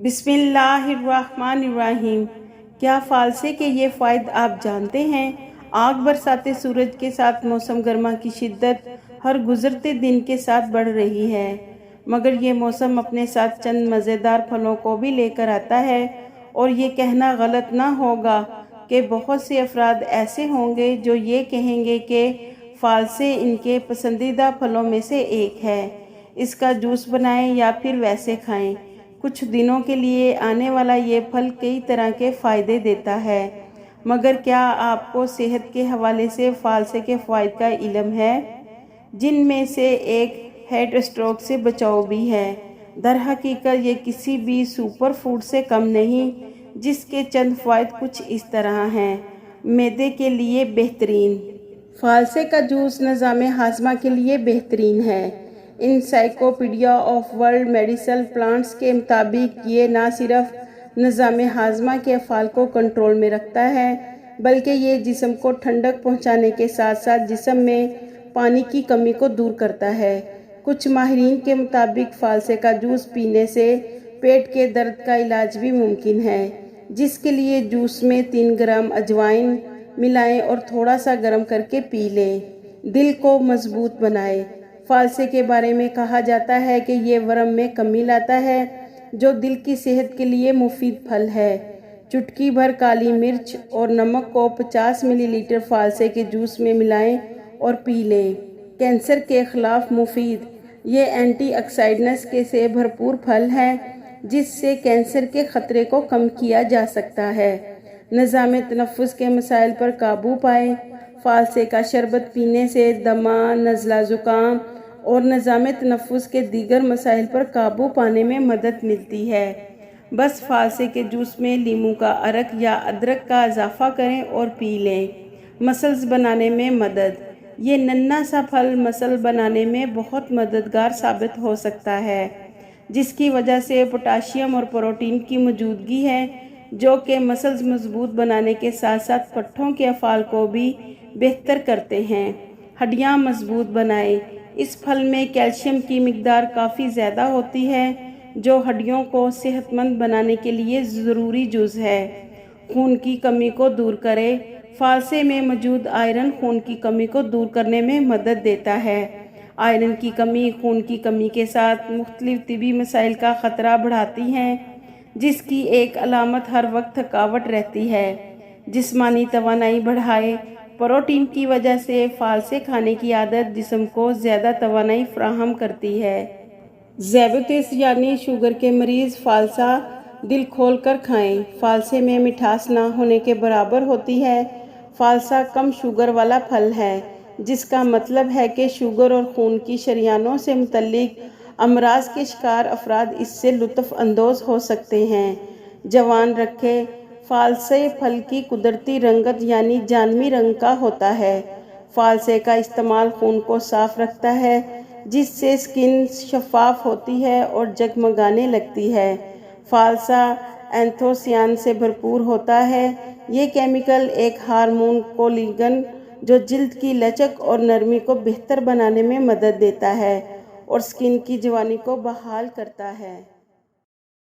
بسم اللہ الرحمن الرحیم۔ کیا فالسے کے یہ فوائد آپ جانتے ہیں؟ آگ برساتے سورج کے ساتھ موسم گرما کی شدت ہر گزرتے دن کے ساتھ بڑھ رہی ہے، مگر یہ موسم اپنے ساتھ چند مزیدار پھلوں کو بھی لے کر آتا ہے، اور یہ کہنا غلط نہ ہوگا کہ بہت سے افراد ایسے ہوں گے جو یہ کہیں گے کہ فالسے ان کے پسندیدہ پھلوں میں سے ایک ہے۔ اس کا جوس بنائیں یا پھر ویسے کھائیں، کچھ دنوں کے لیے آنے والا یہ پھل کئی طرح کے فائدے دیتا ہے، مگر کیا آپ کو صحت کے حوالے سے فالسے کے فوائد کا علم ہے؟ جن میں سے ایک ہارٹ اسٹروک سے بچاؤ بھی ہے۔ در حقیقت یہ کسی بھی سپر فوڈ سے کم نہیں، جس کے چند فوائد کچھ اس طرح ہیں۔ معدے کے لیے بہترین۔ فالسے کا جوس نظام ہاضمہ کے لیے بہترین ہے۔ Encyclopedia of world medicinal plants کے مطابق یہ نہ صرف نظام ہاضمہ کے افعال کو کنٹرول میں رکھتا ہے، بلکہ یہ جسم کو ٹھنڈک پہنچانے کے ساتھ ساتھ جسم میں پانی کی کمی کو دور کرتا ہے۔ کچھ ماہرین کے مطابق فالسے کا جوس پینے سے پیٹ کے درد کا علاج بھی ممکن ہے، جس کے لیے جوس میں 3 گرام اجوائن ملائیں اور تھوڑا سا گرم کر کے پی لیں۔ دل کو مضبوط بنائے۔ فالسے کے بارے میں کہا جاتا ہے کہ یہ ورم میں کمی لاتا ہے، جو دل کی صحت کے لیے مفید پھل ہے۔ چٹکی بھر کالی مرچ اور نمک کو 50 ملی لیٹر فالسے کے جوس میں ملائیں اور پی لیں۔ کینسر کے خلاف مفید۔ یہ اینٹی آکسیڈنٹس سے بھرپور پھل ہے، جس سے کینسر کے خطرے کو کم کیا جا سکتا ہے۔ نظام تنفس کے مسائل پر قابو پائیں۔ فالسے کا شربت پینے سے دمہ، نزلہ زکام اور نظام تنفس کے دیگر مسائل پر قابو پانے میں مدد ملتی ہے۔ بس فالسے کے جوس میں لیموں کا عرق یا ادرک کا اضافہ کریں اور پی لیں۔ مسلز بنانے میں مدد۔ یہ ننھا سا پھل مسل بنانے میں بہت مددگار ثابت ہو سکتا ہے، جس کی وجہ سے پوٹاشیم اور پروٹین کی موجودگی ہے، جو کہ مسلز مضبوط بنانے کے ساتھ ساتھ پٹھوں کے افعال کو بھی بہتر کرتے ہیں۔ ہڈیاں مضبوط بنائیں۔ اس پھل میں کیلشیم کی مقدار کافی زیادہ ہوتی ہے، جو ہڈیوں کو صحت مند بنانے کے لیے ضروری جز ہے۔ خون کی کمی کو دور کرے۔ فالسے میں موجود آئرن خون کی کمی کو دور کرنے میں مدد دیتا ہے۔ آئرن کی کمی خون کی کمی کے ساتھ مختلف طبی مسائل کا خطرہ بڑھاتی ہے، جس کی ایک علامت ہر وقت تھکاوٹ رہتی ہے۔ جسمانی توانائی بڑھائے۔ پروٹین کی وجہ سے فالسے کھانے کی عادت جسم کو زیادہ توانائی فراہم کرتی ہے۔ ذیابیطس یعنی شوگر کے مریض فالسا دل کھول کر کھائیں۔ فالسے میں مٹھاس نہ ہونے کے برابر ہوتی ہے۔ فالسا کم شوگر والا پھل ہے، جس کا مطلب ہے کہ شوگر اور خون کی شریانوں سے متعلق امراض کے شکار افراد اس سے لطف اندوز ہو سکتے ہیں۔ جوان رکھے۔ فالسے پھل کی قدرتی رنگت یعنی جانبی رنگ کا ہوتا ہے۔ فالسے کا استعمال خون کو صاف رکھتا ہے، جس سے اسکن شفاف ہوتی ہے اور جگمگانے لگتی ہے۔ فالسا اینتھوسیان سے بھرپور ہوتا ہے۔ یہ کیمیکل ایک ہارمون کولیگن، جو جلد کی لچک اور نرمی کو بہتر بنانے میں مدد دیتا ہے اور اسکن کی جوانی کو بحال کرتا ہے۔